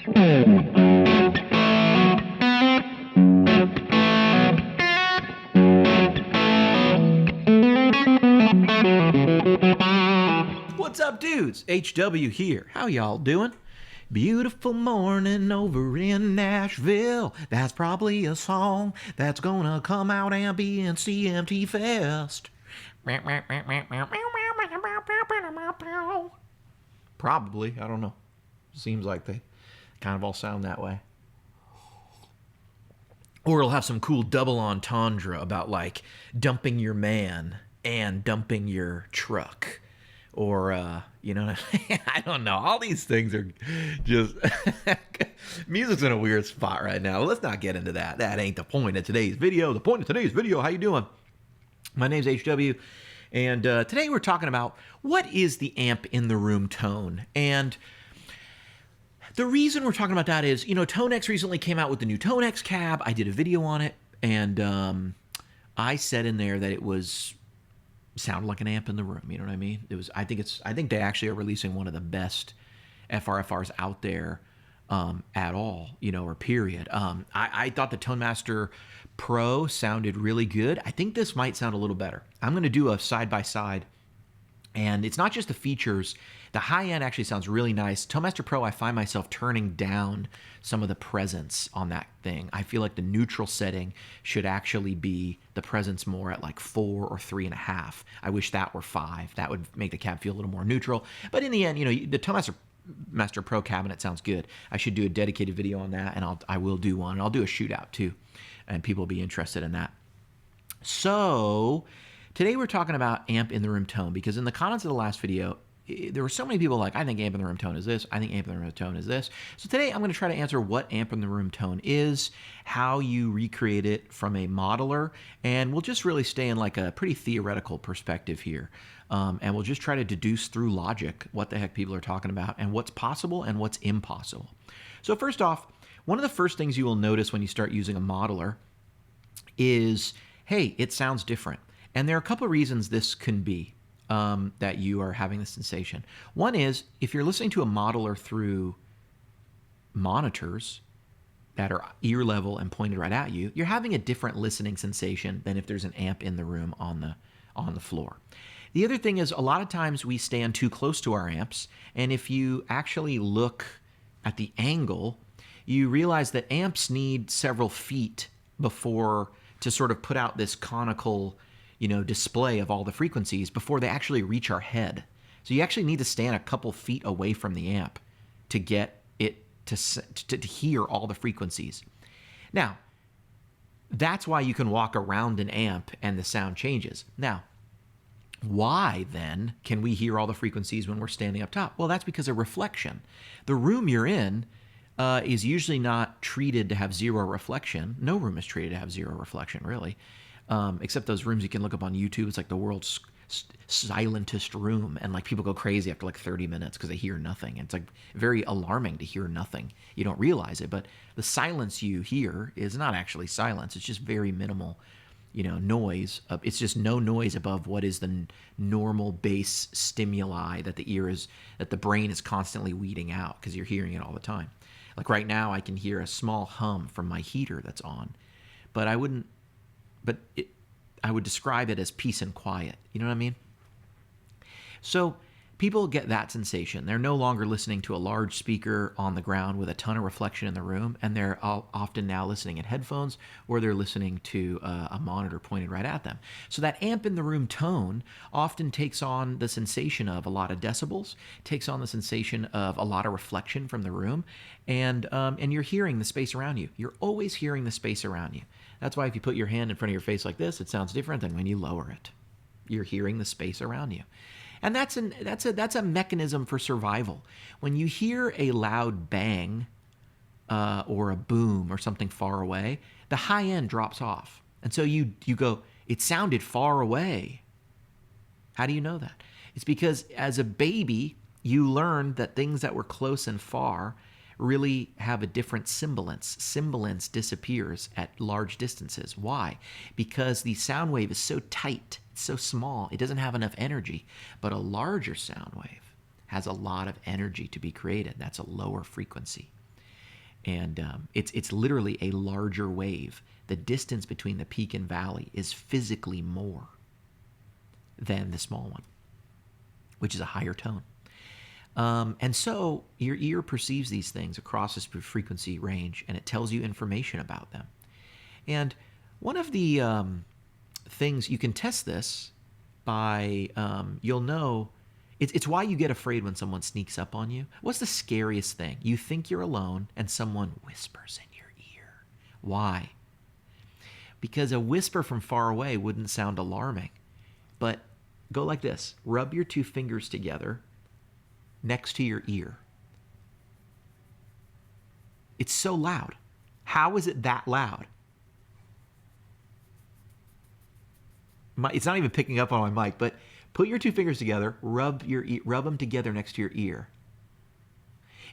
What's up, dudes? HW here. How y'all doing? Beautiful morning over in Nashville. That's probably a song that's gonna come out and be in CMT Fest. Probably. I don't know. Seems like they kind of all sound that way. Or it'll have some cool double entendre about like dumping your man and dumping your truck. Or, you know, I don't know. All these things are just... Music's in a weird spot right now. Let's not get into that. That ain't the point of today's video. The point of today's video, how you doing? My name's HW, and today we're talking about what is the amp in the room tone. And the reason we're talking about that is, you know, ToneX recently came out with the new ToneX cab. I did a video on it, and I said in there that it was... sounded like an amp in the room, you know what I mean? It was. I think they actually are releasing one of the best FRFRs out there at all, you know, or period. I thought the ToneMaster Pro sounded really good. I think this might sound a little better. I'm going to do a side-by-side, and it's not just the features. The high-end actually sounds really nice. ToneMaster Pro, I find myself turning down some of the presence on that thing. I feel like the neutral setting should actually be the presence more at like 4 or 3.5. I wish that were 5. That would make the cab feel a little more neutral. But in the end, you know, the ToneMaster Pro cabinet sounds good. I should do a dedicated video on that, and I will do one. I'll do a shootout too, and people will be interested in that. So today we're talking about amp in the room tone, because in the comments of the last video, there were so many people like, I think amp in the room tone is this, I think amp in the room tone is this. So today I'm going to try to answer what amp in the room tone is, how you recreate it from a modeler, and we'll just really stay in like a pretty theoretical perspective here. And we'll just try to deduce through logic what the heck people are talking about and what's possible and what's impossible. So first off, one of the first things you will notice when you start using a modeler is, hey, it sounds different. And there are a couple of reasons this can be. That you are having the sensation. One is, if you're listening to a modeler through monitors that are ear level and pointed right at you, you're having a different listening sensation than if there's an amp in the room on the floor. The other thing is, a lot of times we stand too close to our amps, and if you actually look at the angle, you realize that amps need several feet before to sort of put out this conical, you know, display of all the frequencies before they actually reach our head. So you actually need to stand a couple feet away from the amp to get it to hear all the frequencies. Now, that's why you can walk around an amp and the sound changes. Now, why then can we hear all the frequencies when we're standing up top? Well, that's because of reflection. The room you're in is usually not treated to have zero reflection. No room is treated to have zero reflection, really. Except those rooms you can look up on YouTube. It's like the world's silentest room, and like people go crazy after like 30 minutes because they hear nothing. And it's like very alarming to hear nothing. You don't realize it, but the silence you hear is not actually silence. It's just very minimal, you know, noise. It's just no noise above what is the normal base stimuli that the brain is constantly weeding out because you're hearing it all the time. Like right now, I can hear a small hum from my heater that's on, but I would describe it as peace and quiet. You know what I mean? So people get that sensation. They're no longer listening to a large speaker on the ground with a ton of reflection in the room, and they're often now listening in headphones, or they're listening to a monitor pointed right at them. So that amp in the room tone often takes on the sensation of a lot of decibels, takes on the sensation of a lot of reflection from the room, and you're hearing the space around you. You're always hearing the space around you. That's why if you put your hand in front of your face like this, it sounds different than when you lower it. You're hearing the space around you. And that's a mechanism for survival. When you hear a loud bang or a boom or something far away, the high end drops off. And so you go, it sounded far away. How do you know that? It's because as a baby, you learned that things that were close and far really have a different semblance. Semblance disappears at large distances. Why? Because the sound wave is so tight, it's so small, it doesn't have enough energy. But a larger sound wave has a lot of energy to be created. That's a lower frequency. And it's literally a larger wave. The distance between the peak and valley is physically more than the small one, which is a higher tone. And so your ear perceives these things across this frequency range, and it tells you information about them. And one of the things, you can test this by, you'll know, it's why you get afraid when someone sneaks up on you. What's the scariest thing? You think you're alone, and someone whispers in your ear. Why? Because a whisper from far away wouldn't sound alarming. But go like this. Rub your two fingers together next to your ear. It's so loud. How is it that loud? It's not even picking up on my mic, but put your two fingers together, rub them together next to your ear.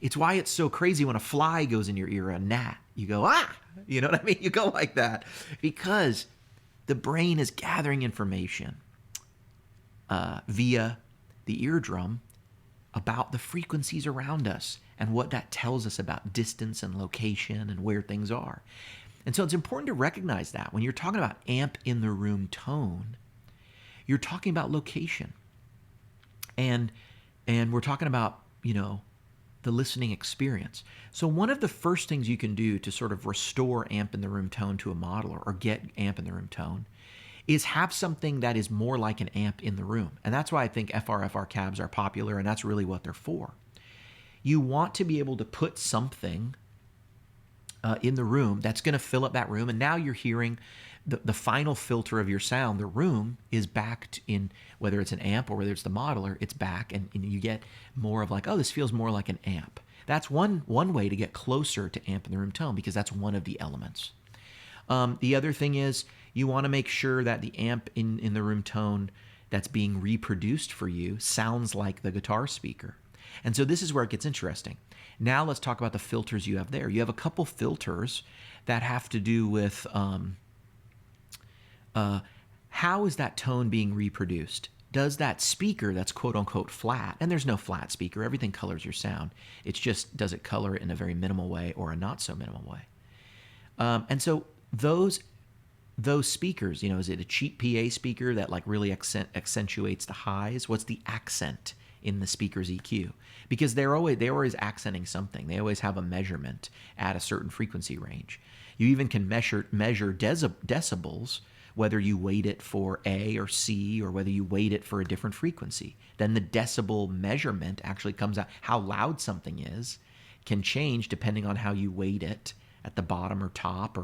It's why it's so crazy when a fly goes in your ear, a gnat. You go, ah! You know what I mean? You go like that. Because the brain is gathering information via the eardrum about the frequencies around us and what that tells us about distance and location and where things are. And so it's important to recognize that when you're talking about amp in the room tone, you're talking about location. And we're talking about, the listening experience. So one of the first things you can do to sort of restore amp in the room tone to a modeler or get amp in the room tone is have something that is more like an amp in the room. And that's why I think FRFR cabs are popular, and that's really what they're for. You want to be able to put something in the room that's going to fill up that room, and now you're hearing the final filter of your sound. The room is backed in, whether it's an amp or whether it's the modeler, it's back, and you get more of like, oh, this feels more like an amp. That's one way to get closer to amp in the room tone, because that's one of the elements. The other thing is you want to make sure that the amp in the room tone that's being reproduced for you sounds like the guitar speaker. And so this is where it gets interesting. Now let's talk about the filters you have there. You have a couple filters that have to do with how is that tone being reproduced? Does that speaker that's quote unquote flat, and there's no flat speaker, everything colors your sound. It's just, does it color it in a very minimal way or a not so minimal way? And so those speakers, is it a cheap PA speaker that like really accentuates the highs? What's the accent in the speaker's EQ? Because they're always accenting something. They always have a measurement at a certain frequency range. You even can measure decibels, whether you weight it for A or C or whether you weight it for a different frequency. Then the decibel measurement actually comes out. How loud something is can change depending on how you weight it at the bottom or top.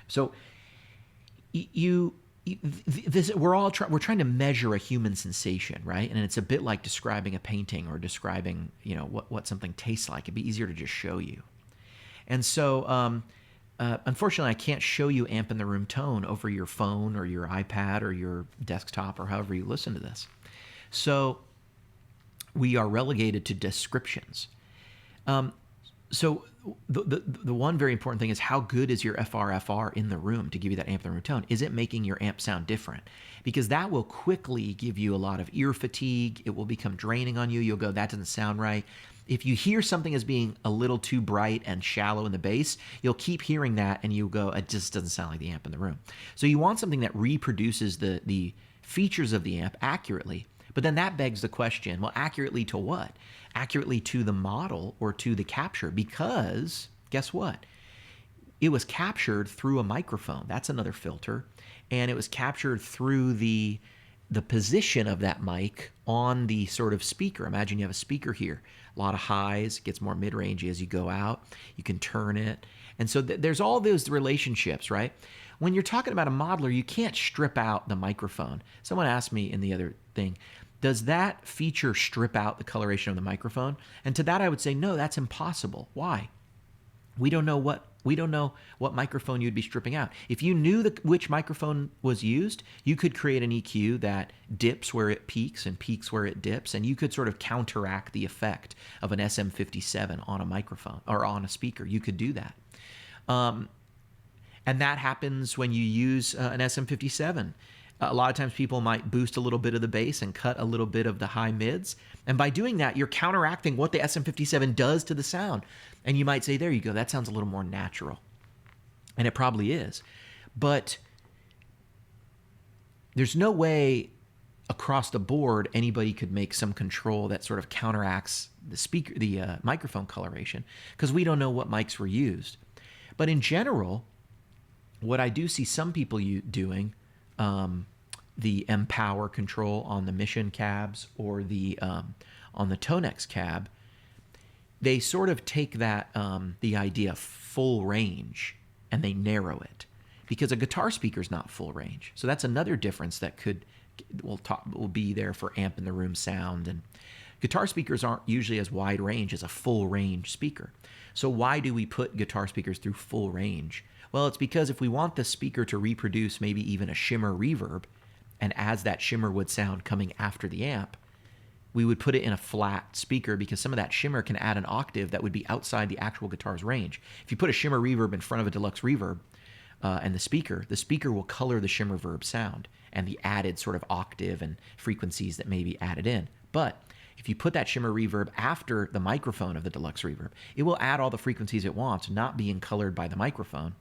So we're trying to measure a human sensation, right? And it's a bit like describing a painting or describing, what something tastes like. It'd be easier to just show you. And so, unfortunately, I can't show you amp in the room tone over your phone or your iPad or your desktop or however you listen to this. So we are relegated to descriptions. So the one very important thing is, how good is your FRFR in the room to give you that amp in the room tone? Is it making your amp sound different? Because that will quickly give you a lot of ear fatigue. It will become draining on you. You'll go, that doesn't sound right. If you hear something as being a little too bright and shallow in the bass, you'll keep hearing that and you'll go, it just doesn't sound like the amp in the room. So you want something that reproduces the features of the amp accurately. But then that begs the question, well, accurately to what? Accurately to the model or to the capture? Because guess what? It was captured through a microphone. That's another filter. And it was captured through the position of that mic on the sort of speaker. Imagine you have a speaker here. A lot of highs, it gets more mid-range as you go out. You can turn it. And so there's all those relationships, right? When you're talking about a modeler, you can't strip out the microphone. Someone asked me in the other thing, does that feature strip out the coloration of the microphone? And to that I would say, no, that's impossible. Why? We don't know what microphone you'd be stripping out. If you knew which microphone was used, you could create an EQ that dips where it peaks and peaks where it dips, and you could sort of counteract the effect of an SM57 on a microphone or on a speaker. You could do that. And that happens when you use an SM57. A lot of times people might boost a little bit of the bass and cut a little bit of the high mids. And by doing that, you're counteracting what the SM57 does to the sound. And you might say, there you go, that sounds a little more natural. And it probably is. But there's no way across the board anybody could make some control that sort of counteracts the microphone coloration, because we don't know what mics were used. But in general, what I do see some people doing, the M-Power control on the Mission cabs or the on the Tonex cab, they sort of take that the idea of full range and they narrow it, because a guitar speaker is not full range. So that's another difference that will be there for amp in the room sound. And guitar speakers aren't usually as wide range as a full range speaker. So why do we put guitar speakers through full range? Well, it's because if we want the speaker to reproduce maybe even a shimmer reverb, and as that shimmer would sound coming after the amp, we would put it in a flat speaker, because some of that shimmer can add an octave that would be outside the actual guitar's range. If you put a shimmer reverb in front of a deluxe reverb and the speaker will color the shimmer verb sound and the added sort of octave and frequencies that may be added in. But if you put that shimmer reverb after the microphone of the deluxe reverb, it will add all the frequencies it wants, not being colored by the microphone.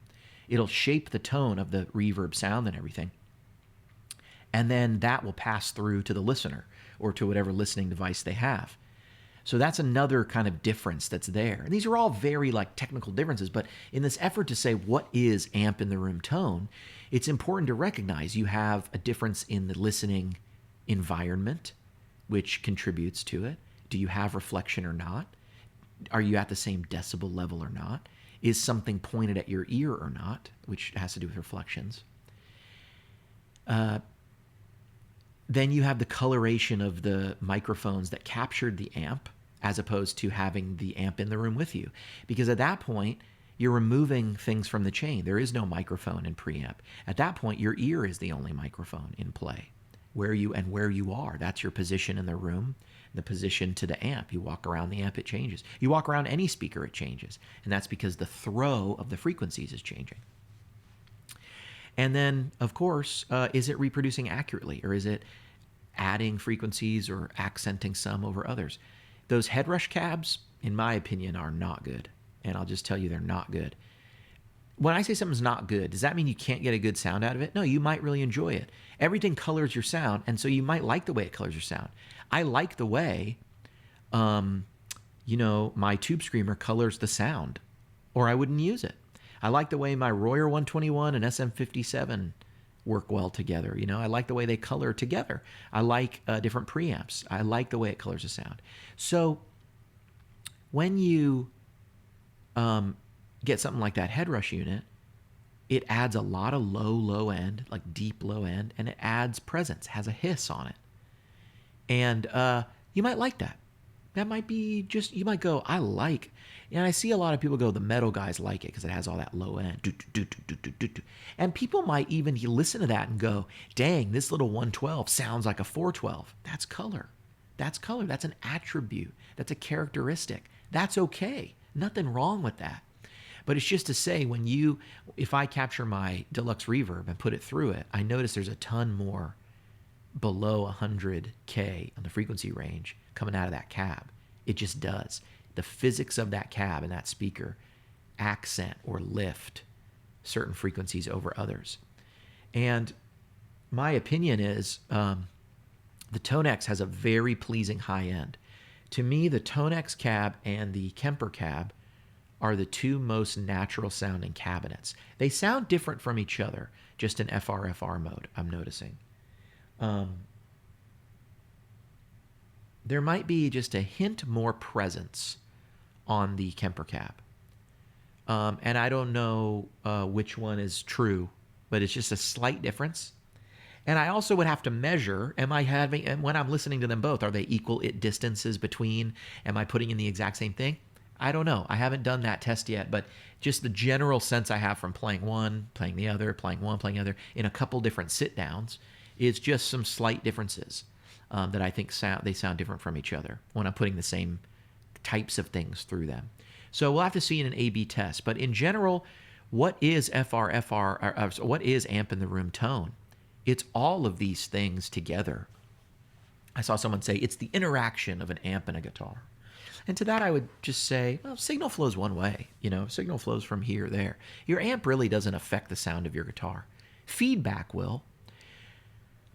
It'll shape the tone of the reverb sound and everything. And then that will pass through to the listener or to whatever listening device they have. So that's another kind of difference that's there. And these are all very technical differences, but in this effort to say what is amp in the room tone, it's important to recognize you have a difference in the listening environment, which contributes to it. Do you have reflection or not? Are you at the same decibel level or not? Is something pointed at your ear or not, which has to do with reflections. Then you have the coloration of the microphones that captured the amp, as opposed to having the amp in the room with you. Because at that point, you're removing things from the chain. There is no microphone in preamp. At that point, your ear is the only microphone in play. Where you are, that's your position in the room, the position to the amp. You walk around the amp, it changes. You walk around any speaker, it changes. And that's because the throw of the frequencies is changing. And then, of course, is it reproducing accurately, or is it adding frequencies or accenting some over others? Those headrush cabs, in my opinion, are not good. And I'll just tell you, they're not good. When I say something's not good, does that mean you can't get a good sound out of it? No, you might really enjoy it. Everything colors your sound, and so you might like the way it colors your sound. I like the way, my Tube Screamer colors the sound, or I wouldn't use it. I like the way my Royer 121 and SM57 work well together. I like the way they color together. I like different preamps. I like the way it colors the sound. So when you get something like that headrush unit, it adds a lot of low end, like deep low end, and it adds presence, has a hiss on it. And you might like that. That might be you might go, and I see a lot of people go, the metal guys like it because it has all that low end. And people might even listen to that and go, dang, this little 112 sounds like a 412. That's color. That's color. That's an attribute. That's a characteristic. That's okay. Nothing wrong with that. But it's just to say, if I capture my deluxe reverb and put it through it, I notice there's a ton more below 100K on the frequency range coming out of that cab. It just does. The physics of that cab and that speaker accent or lift certain frequencies over others. And my opinion is the Tonex has a very pleasing high end. To me, the Tonex cab and the Kemper cab are the two most natural sounding cabinets. They sound different from each other, just in FRFR mode, I'm noticing. There might be just a hint more presence on the Kemper cab. And I don't know which one is true, but it's just a slight difference. And I also would have to measure, and when I'm listening to them both, are they equal distances between? Am I putting in the exact same thing? I don't know. I haven't done that test yet, but just the general sense I have from playing one, playing the other, playing one, playing the other, in a couple different sit-downs, is just some slight differences that I think they sound different from each other when I'm putting the same types of things through them. So we'll have to see in an A/B test. But in general, what is FRFR, what is amp in the room tone? It's all of these things together. I saw someone say it's the interaction of an amp and a guitar. And to that, I would just say, well, signal flows one way. Signal flows from here or there. Your amp really doesn't affect the sound of your guitar. Feedback will.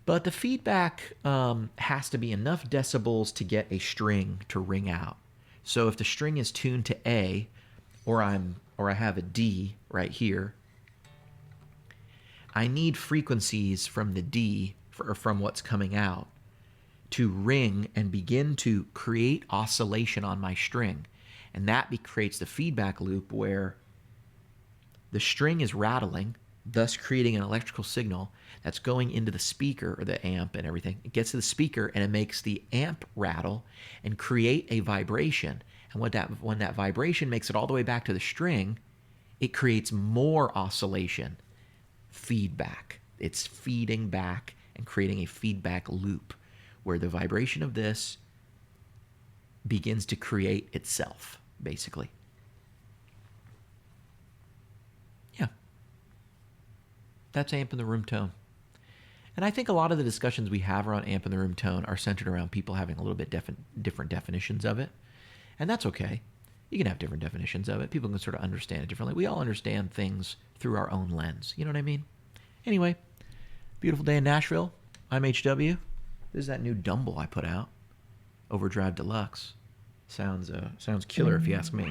But the feedback has to be enough decibels to get a string to ring out. So if the string is tuned to A, or I have a D right here, I need frequencies from the D, or from what's coming out, to ring and begin to create oscillation on my string. And that creates the feedback loop where the string is rattling, thus creating an electrical signal that's going into the speaker or the amp and everything. It gets to the speaker and it makes the amp rattle and create a vibration. And when that vibration makes it all the way back to the string, it creates more oscillation, feedback. It's feeding back and creating a feedback loop where the vibration of this begins to create itself, basically. Yeah. That's amp in the room tone. And I think a lot of the discussions we have around amp in the room tone are centered around people having a little bit different definitions of it. And that's okay. You can have different definitions of it. People can sort of understand it differently. We all understand things through our own lens. You know what I mean? Anyway, beautiful day in Nashville. I'm HW. This is that new Dumble I put out. Overdrive Deluxe. Sounds killer if you ask me.